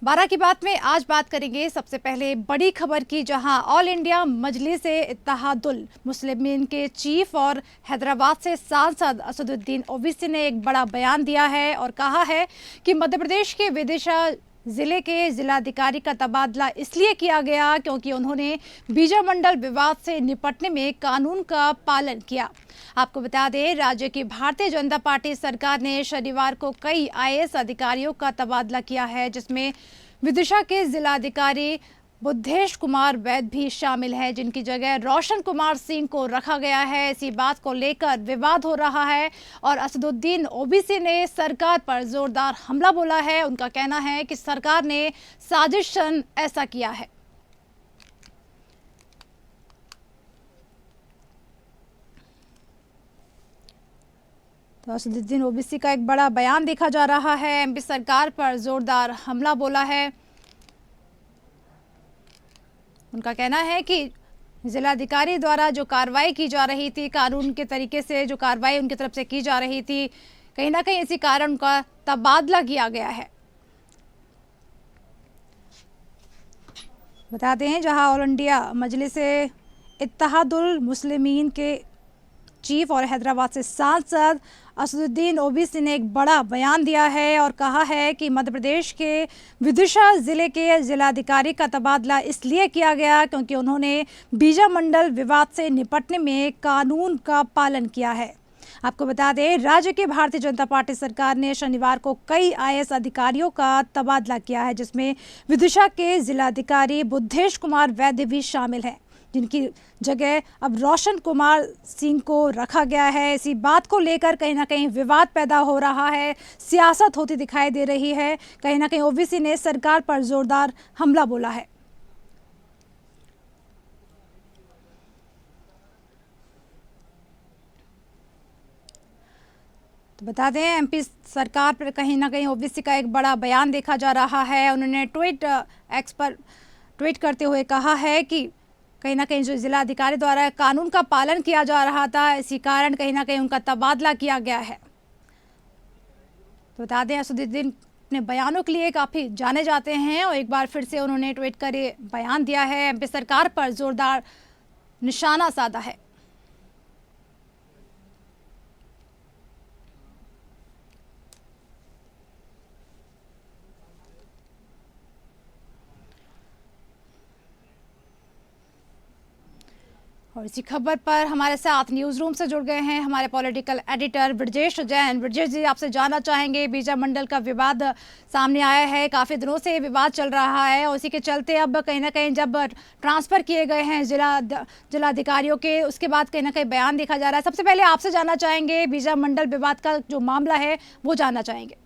12 की बात में आज बात करेंगे सबसे पहले बड़ी खबर की, जहां ऑल इंडिया मजलिस-ए-इत्तेहादुल मुस्लिमीन के चीफ और हैदराबाद से सांसद असदुद्दीन ओवैसी ने एक बड़ा बयान दिया है और कहा है कि मध्य प्रदेश के विदिशा जिले के जिलाधिकारी का तबादला इसलिए किया गया क्योंकि उन्होंने बीजा मंडल विवाद से निपटने में कानून का पालन किया। आपको बता दें, राज्य की भारतीय जनता पार्टी सरकार ने शनिवार को कई आईएएस अधिकारियों का तबादला किया है, जिसमें विदिशा के जिलाधिकारी बुद्धेश कुमार वैद भी शामिल है, जिनकी जगह रोशन कुमार सिंह को रखा गया है। इसी बात को लेकर विवाद हो रहा है और असदुद्दीन ओवैसी ने सरकार पर जोरदार हमला बोला है। उनका कहना है कि सरकार ने साजिशन ऐसा किया है। तो असदुद्दीन ओवैसी का एक बड़ा बयान देखा जा रहा है। एमपी सरकार पर जोरदार हमला बोला है। उनका कहना है कि जिलाधिकारी द्वारा जो कार्रवाई की जा रही थी, कानून के तरीके से जो कार्रवाई उनकी तरफ से की जा रही थी, कहीं ना कहीं इसी कारण उनका तबादला किया गया है। बता दें, जहां ऑल इंडिया मजलिस-ए-इत्तेहादुल मुस्लिमीन के चीफ और हैदराबाद से सांसद असदुद्दीन ओवैसी ने एक बड़ा बयान दिया है और कहा है कि मध्य प्रदेश के विदिशा जिले के जिलाधिकारी का तबादला इसलिए किया गया क्योंकि उन्होंने बीजा मंडल विवाद से निपटने में कानून का पालन किया है। आपको बता दें, राज्य की भारतीय जनता पार्टी सरकार ने शनिवार को कई आईएएस अधिकारियों का तबादला किया है, जिसमें विदिशा के जिलाधिकारी बुद्धेश कुमार वैद भी शामिल हैं, जिनकी जगह अब रोशन कुमार सिंह को रखा गया है। इसी बात को लेकर कहीं ना कहीं विवाद पैदा हो रहा है, सियासत होती दिखाई दे रही है। कहीं ना कहीं ओवैसी ने सरकार पर जोरदार हमला बोला है। तो बता दें, एमपी सरकार पर कहीं ना कहीं ओवैसी का एक बड़ा बयान देखा जा रहा है। उन्होंने एक्स पर ट्वीट करते हुए कहा है कि कहीं ना कहीं जो जिलाधिकारी द्वारा कानून का पालन किया जा रहा था, इसी कारण कहीं ना कहीं उनका तबादला किया गया है। तो बता दें, असदुद्दीन अपने बयानों के लिए काफ़ी जाने जाते हैं और एक बार फिर से उन्होंने ट्वीट कर बयान दिया है, एमपी सरकार पर जोरदार निशाना साधा है। और इसी खबर पर हमारे साथ न्यूज़ रूम से जुड़ गए हैं हमारे पॉलिटिकल एडिटर ब्रजेश जैन। ब्रजेश जी, आपसे जानना चाहेंगे, बीजा मंडल का विवाद सामने आया है, काफ़ी दिनों से विवाद चल रहा है और उसी के चलते अब कहीं ना कहीं जब ट्रांसफ़र किए गए हैं जिलाधिकारियों के, उसके बाद कहीं ना कहीं बयान देखा जा रहा है। सबसे पहले आपसे जानना चाहेंगे, बीजा मंडल विवाद का जो मामला है वो जानना चाहेंगे।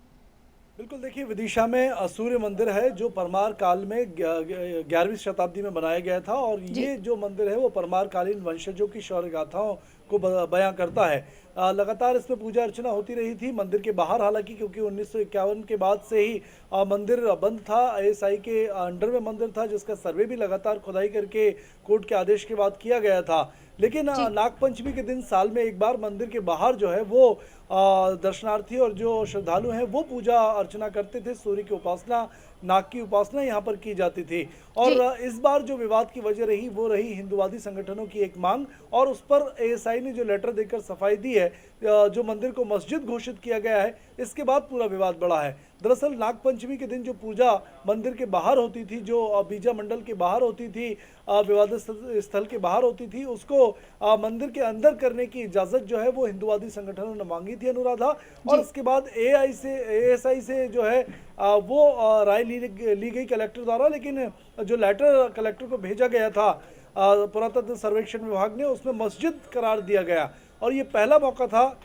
बिल्कुल, देखिए, विदिशा में सूर्य मंदिर है जो परमार काल में 11वीं शताब्दी में बनाया गया था और ये जो मंदिर है वो परमार कालीन वंशजों की शौर्य गाथाओं को बयां करता है। लगातार इसमें पूजा अर्चना होती रही थी मंदिर के बाहर, हालांकि क्योंकि 1951 के बाद से ही मंदिर बंद था, एएसआई के अंडर में मंदिर था, जिसका सर्वे भी लगातार खुदाई करके कोर्ट के आदेश के बाद किया गया था। लेकिन नागपंचमी के दिन साल में एक बार मंदिर के बाहर जो है वो दर्शनार्थी और जो श्रद्धालु हैं वो पूजा अर्चना करते थे, सूर्य की उपासना, नाग की उपासना यहाँ पर की जाती थी। और इस बार जो विवाद की वजह रही वो रही हिंदुवादी संगठनों की एक मांग, और उस पर एएसआई ने जो लेटर देकर सफाई दी है, जो मंदिर को मस्जिद घोषित किया गया है, इसके बाद पूरा विवाद बढ़ा है। दरअसल नागपंचमी के दिन जो पूजा मंदिर के बाहर होती थी, जो बीजा मंडल के बाहर होती थी, विवादित स्थल के बाहर होती थी, उसको मंदिर के अंदर करने की इजाज़त जो है वो हिंदुवादी संगठनों ने मांगी थी, अनुराधा। और इसके बाद एएसआई से जो है वो राय ली गई कलेक्टर द्वारा, लेकिन जो लेटर कलेक्टर को भेजा गया था पुरातत्व सर्वेक्षण विभाग ने, उसमें मस्जिद करार दिया गया। और ये पहला मौका था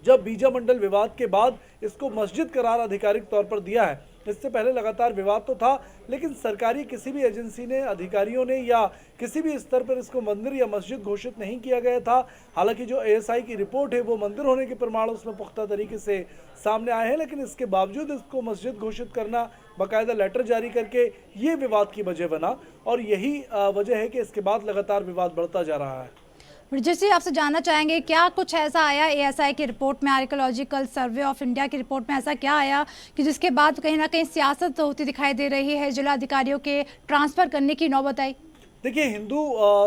जब बीजा मंडल विवाद के बाद इसको मस्जिद करार आधिकारिक तौर पर दिया है। इससे पहले लगातार विवाद तो था, लेकिन सरकारी किसी भी एजेंसी ने, अधिकारियों ने या किसी भी स्तर पर इसको मंदिर या मस्जिद घोषित नहीं किया गया था। हालांकि जो एएसआई की रिपोर्ट है वो मंदिर होने के प्रमाण उसमें पुख्ता तरीके से सामने आए हैं, लेकिन इसके बावजूद इसको मस्जिद घोषित करना, बाकायदा लेटर जारी करके, ये विवाद की वजह बना और यही वजह है कि इसके बाद लगातार विवाद बढ़ता जा रहा है। ब्रिजेश जी, आपसे जानना चाहेंगे क्या कुछ ऐसा आया एएसआई की रिपोर्ट में, आर्कियोलॉजिकल सर्वे ऑफ इंडिया की रिपोर्ट में ऐसा क्या आया कि जिसके बाद कहीं ना कहीं सियासत होती दिखाई दे रही है, जिला अधिकारियों के ट्रांसफर करने की नौबत आई? देखिए, हिंदू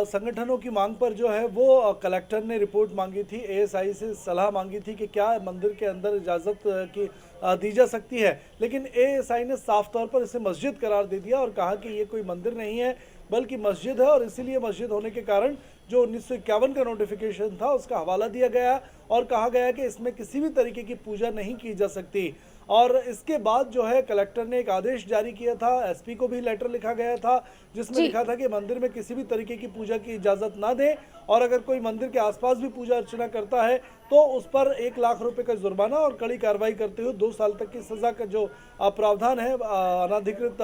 संगठनों की मांग पर जो है वो कलेक्टर ने रिपोर्ट मांगी थी, एएसआई से सलाह मांगी थी कि क्या मंदिर के अंदर इजाज़त की दी जा सकती है, लेकिन एएसआई ने साफ तौर पर इसे मस्जिद करार दे दिया और कहा कि ये कोई मंदिर नहीं है बल्कि मस्जिद है, और इसीलिए मस्जिद होने के कारण जो 1951 का नोटिफिकेशन था उसका हवाला दिया गया और कहा गया कि इसमें किसी भी तरीके की पूजा नहीं की जा सकती। और इसके बाद जो है कलेक्टर ने एक आदेश जारी किया था, एसपी को भी लेटर लिखा गया था जिसमें जी। लिखा था कि मंदिर में किसी भी तरीके की पूजा की इजाज़त ना दें, और अगर कोई मंदिर के आसपास भी पूजा अर्चना करता है तो उस पर 1 लाख रुपए का जुर्माना और कड़ी कार्रवाई करते हुए 2 साल तक की सज़ा का जो प्रावधान है अनाधिकृत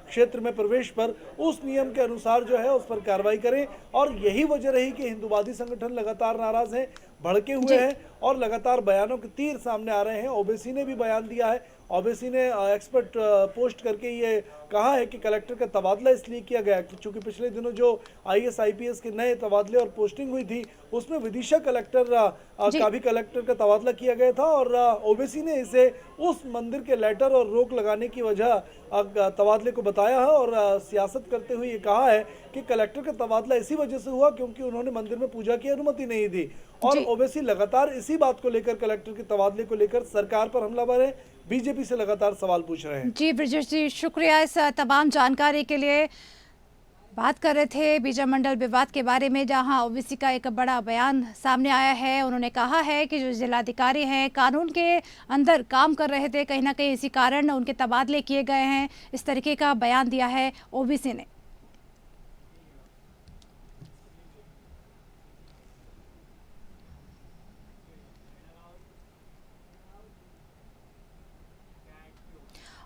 क्षेत्र में प्रवेश पर, उस नियम के अनुसार जो है उस पर कार्रवाई करें। और यही वजह रही कि हिंदूवादी संगठन लगातार नाराज हैं, भड़के हुए हैं और लगातार बयानों के तीर सामने आ रहे हैं। ओबीसी ने भी बयान दिया है, ओबीसी ने एक्सपर्ट पोस्ट करके ये कहा है कि कलेक्टर का तबादला इसलिए किया गया कि चूंकि पिछले दिनों जो आईएएस आईपीएस के नए तबादले और पोस्टिंग हुई थी उसमें विदिशा कलेक्टर का भी कलेक्टर का तबादला किया गया था, और ओबीसी ने इसे उस मंदिर के लेटर और रोक लगाने की वजह तबादले को बताया है और सियासत करते हुए ये कहा है कि कलेक्टर का तबादला इसी वजह से हुआ क्योंकि उन्होंने मंदिर में पूजा की अनुमति नहीं दी। और ओबीसी लगातार इसी बात को लेकर, कलेक्टर के तबादले को लेकर सरकार पर हमलावर है, बीजेपी से लगातार सवाल पूछ रहे हैं। जी ब्रिजेश जी, शुक्रिया इस तमाम जानकारी के लिए। बात कर रहे थे बीजा मंडल विवाद के बारे में, जहां ओबीसी का एक बड़ा बयान सामने आया है। उन्होंने कहा है कि जो जिलाधिकारी हैं कानून के अंदर काम कर रहे थे, कहीं ना कहीं इसी कारण उनके तबादले किए गए हैं, इस तरीके का बयान दिया है ओबीसी ने।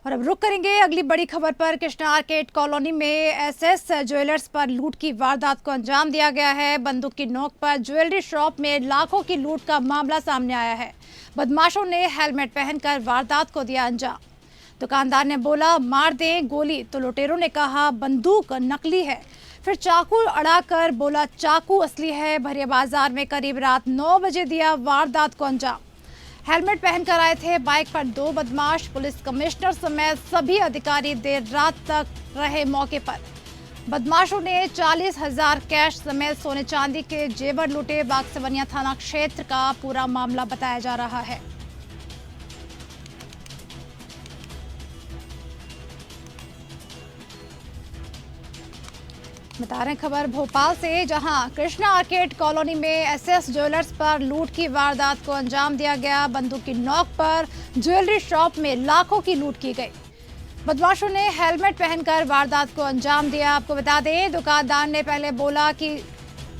और अब रुक करेंगे अगली बड़ी खबर पर। कृष्णा आर्केड कॉलोनी में एसएस ज्वेलर्स पर लूट की वारदात को अंजाम दिया गया है। बंदूक की नोक पर ज्वेलरी शॉप में लाखों की लूट का मामला सामने आया है। बदमाशों ने हेलमेट पहनकर वारदात को दिया अंजाम। दुकानदार ने बोला मार दें गोली, तो लुटेरों ने कहा बंदूक नकली है। फिर चाकू अड़ाकर बोला चाकू असली है। भरिया बाजार में करीब रात 9 बजे दिया वारदात को अंजाम। हेलमेट पहनकर आए थे बाइक पर 2 बदमाश। पुलिस कमिश्नर समेत सभी अधिकारी देर रात तक रहे मौके पर। बदमाशों ने 40,000 कैश समेत सोने चांदी के जेवर लूटे। बागसवनिया थाना क्षेत्र का पूरा मामला बताया जा रहा है। बता रहे हैं खबर भोपाल से, जहां कृष्णा आर्केड कॉलोनी में एसएस ज्वेलर्स पर लूट की वारदात को अंजाम दिया गया। बंदूक की नोक पर ज्वेलरी शॉप में लाखों की लूट की गई। बदमाशों ने हेलमेट पहनकर वारदात को अंजाम दिया। आपको बता दें, दुकानदार ने पहले बोला कि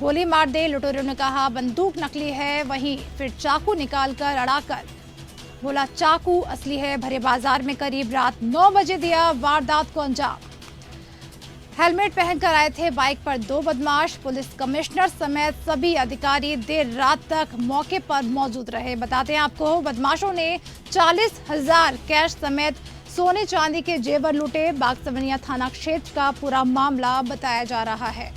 गोली मार दे, लुटेरों ने कहा बंदूक नकली है। वहीं फिर चाकू निकालकर अड़ाकर बोला चाकू असली है। भरे बाजार में करीब रात 9 बजे दिया वारदात को अंजाम। हेलमेट पहनकर आए थे बाइक पर 2 बदमाश। पुलिस कमिश्नर समेत सभी अधिकारी देर रात तक मौके पर मौजूद रहे। बताते हैं आपको, बदमाशों ने 40,000 कैश समेत सोने चांदी के जेवर लूटे। बागसवनिया थाना क्षेत्र का पूरा मामला बताया जा रहा है।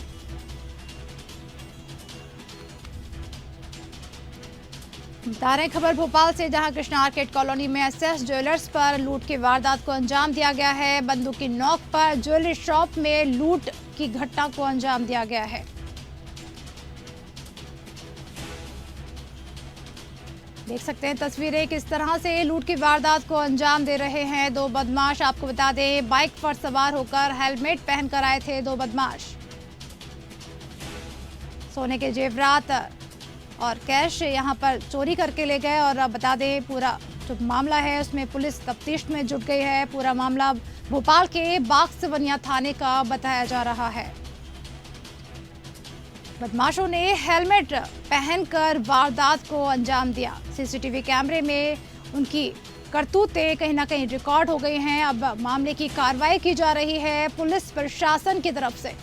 बता रहे खबर भोपाल से, जहां कृष्णा आर्केड कॉलोनी में एसएस ज्वेलर्स पर लूट की वारदात को अंजाम दिया गया है। बंदूक की नोक पर ज्वेलरी शॉप में लूट की घटना को अंजाम दिया गया है। देख सकते हैं तस्वीरें, किस तरह से लूट की वारदात को अंजाम दे रहे हैं 2 बदमाश। आपको बता दें, बाइक पर सवार होकर हेलमेट पहनकर आए थे 2 बदमाश। सोने के जेवरात और कैश यहां पर चोरी करके ले गए। और बता दें, पूरा जो मामला है उसमें पुलिस तफ्तीश में जुट गई है। पूरा मामला भोपाल के बागसवनिया थाने का बताया जा रहा है। बदमाशों ने हेलमेट पहनकर वारदात को अंजाम दिया। सीसीटीवी कैमरे में उनकी करतूतें कहीं ना कहीं रिकॉर्ड हो गई हैं। अब मामले की कार्रवाई की जा रही है पुलिस प्रशासन की तरफ से।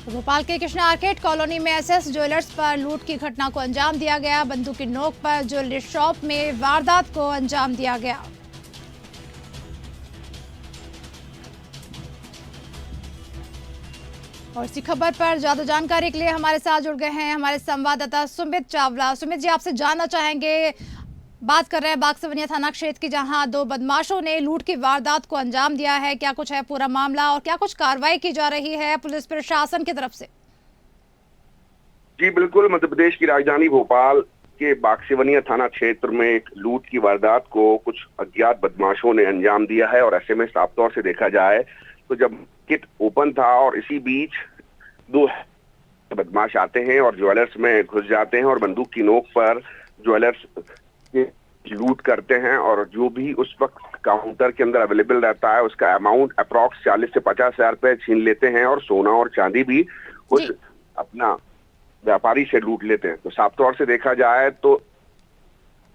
भोपाल के कृष्णा आर्केड कॉलोनी में एसएस ज्वेलर्स पर लूट की घटना को अंजाम दिया गया। बंदूक की नोक पर ज्वेलरी शॉप में वारदात को अंजाम दिया गया। और इसी खबर पर ज्यादा जानकारी के लिए हमारे साथ जुड़ गए हैं हमारे संवाददाता सुमित चावला। सुमित जी, आपसे जानना चाहेंगे, बात कर रहे हैं बागसवनिया थाना क्षेत्र की, जहां दो बदमाशों ने लूट की वारदात को अंजाम दिया है। क्या कुछ है पूरा मामला और क्या कुछ कार्रवाई की जा रही है पुलिस प्रशासन की तरफ से? जी बिल्कुल, मध्य प्रदेश की राजधानी भोपाल के बागसवनिया थाना क्षेत्र में एक लूट की वारदात को कुछ अज्ञात बदमाशों ने अंजाम दिया है। और ऐसे में साफ तौर से देखा जाए तो जब किट ओपन था और इसी बीच दो बदमाश आते हैं और ज्वेलर्स में घुस जाते हैं और बंदूक की नोक पर ज्वेलर्स लूट करते हैं। और जो भी उस वक्त काउंटर के अंदर अवेलेबल रहता है उसका अमाउंट अप्रॉक्स 40 से 50 हजार रुपए छीन लेते हैं और सोना और चांदी भी उस अपना व्यापारी से लूट लेते हैं। तो साफ तौर से देखा जाए तो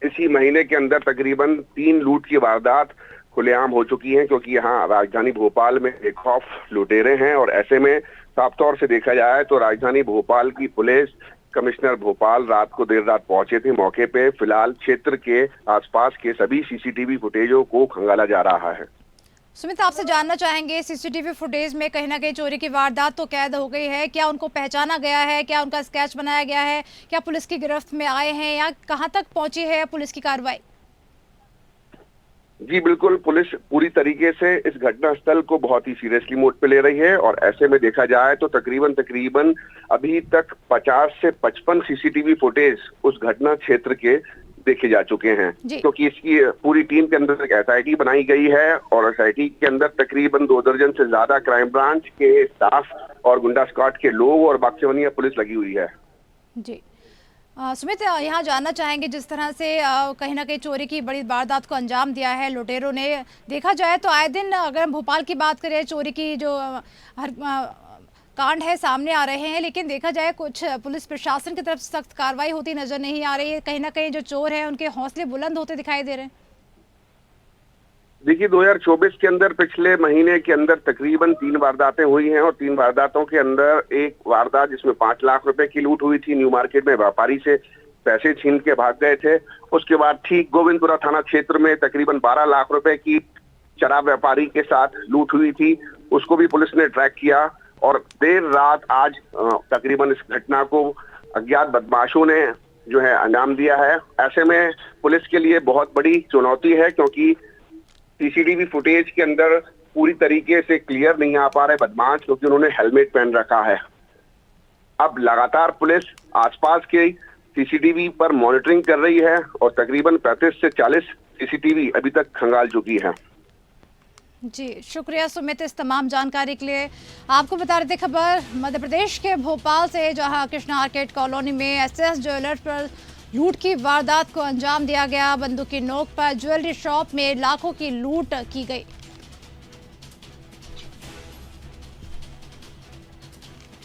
इसी महीने के अंदर तकरीबन 3 लूट की वारदात खुलेआम हो चुकी हैं, क्योंकि यहाँ राजधानी भोपाल में एक खौफ लुटेरे हैं। और ऐसे में साफ तौर से देखा जाए तो राजधानी भोपाल की पुलिस कमिश्नर भोपाल रात को देर रात पहुंचे थे मौके पे। फिलहाल क्षेत्र के आसपास के सभी सीसीटीवी फुटेजों को खंगाला जा रहा है। सुमित, आपसे जानना चाहेंगे, सीसीटीवी फुटेज में कहीं ना कहीं चोरी की वारदात तो कैद हो गई है, क्या उनको पहचाना गया है, क्या उनका स्केच बनाया गया है, क्या पुलिस की गिरफ्त में आए हैं या कहां तक पहुंची है पुलिस की कार्रवाई? जी बिल्कुल, पुलिस पूरी तरीके से इस घटना स्थल को बहुत ही सीरियसली मोड पे ले रही है। और ऐसे में देखा जाए तो तकरीबन अभी तक 50 से 55 सीसीटीवी फुटेज उस घटना क्षेत्र के देखे जा चुके हैं, क्योंकि इसकी पूरी टीम के अंदर एक एसआईटी बनाई गई है। और एसआईटी के अंदर तकरीबन 2 दर्जन से ज्यादा क्राइम ब्रांच के स्टाफ और गुंडा स्क्वाड के लोग और बागसवनिया पुलिस लगी हुई है। जी सुमित, यहाँ जानना चाहेंगे, जिस तरह से कहीं ना कहीं चोरी की बड़ी वारदात को अंजाम दिया है लुटेरों ने, देखा जाए तो आए दिन अगर हम भोपाल की बात करें चोरी की जो हर कांड है सामने आ रहे हैं, लेकिन देखा जाए कुछ पुलिस प्रशासन की तरफ सख्त कार्रवाई होती नजर नहीं आ रही है। कहीं ना कहीं जो चोर हैं उनके हौसले बुलंद होते दिखाई दे रहे हैं। देखिए 2024 के अंदर पिछले महीने के अंदर तकरीबन 3 वारदातें हुई हैं और 3 वारदातों के अंदर एक वारदात जिसमें 5 लाख रुपए की लूट हुई थी, न्यू मार्केट में व्यापारी से पैसे छीन के भाग गए थे। उसके बाद ठीक गोविंदपुरा थाना क्षेत्र में तकरीबन 12 लाख रुपए की शराब व्यापारी के साथ लूट हुई थी, उसको भी पुलिस ने ट्रैक किया। और देर रात आज तकरीबन इस घटना को अज्ञात बदमाशों ने जो है अंजाम दिया है। ऐसे में पुलिस के लिए बहुत बड़ी चुनौती है, क्योंकि सीसीटीवी फुटेज के अंदर पूरी तरीके से क्लियर नहीं आ पा रहे बदमाश, क्योंकि उन्होंने हेलमेट पहन रखा है। अब लगातार पुलिस आसपास के सीसीटीवी पर मॉनिटरिंग कर रही है और तकरीबन 35 से 40 सीसीटीवी अभी तक खंगाल चुकी है। जी शुक्रिया सुमित इस तमाम जानकारी के लिए। आपको बता रहे थे खबर मध्य प्रदेश के भोपाल से, जहां कृष्णा आर्केड कॉलोनी में एसएस ज्वेलर्स पर लूट की वारदात को अंजाम दिया गया। बंदूक की नोक पर ज्वेलरी शॉप में लाखों की लूट की गई।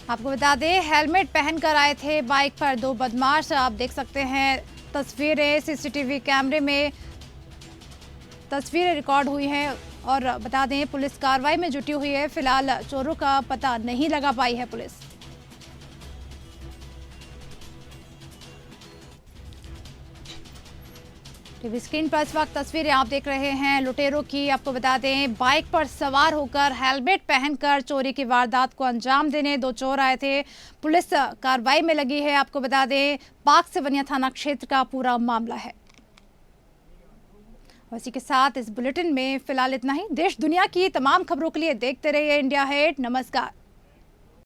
आपको बता दें, हेलमेट पहनकर आए थे बाइक पर 2 बदमाश। आप देख सकते हैं तस्वीरें, सीसीटीवी कैमरे में तस्वीरें रिकॉर्ड हुई हैं। और बता दें पुलिस कार्रवाई में जुटी हुई है। फिलहाल चोरों का पता नहीं लगा पाई है पुलिस। टीवी स्क्रीन पर इस वक्त तस्वीरें आप देख रहे हैं लुटेरों की। आपको बता दें बाइक पर सवार होकर हेलमेट पहनकर चोरी की वारदात को अंजाम देने 2 चोर आए थे। पुलिस कार्रवाई में लगी है। आपको बता दें बागसवनिया थाना क्षेत्र का पूरा मामला है। इसी के साथ इस बुलेटिन में फिलहाल इतना ही। देश दुनिया की तमाम खबरों के लिए देखते रहिए इंडिया हेट। नमस्कार।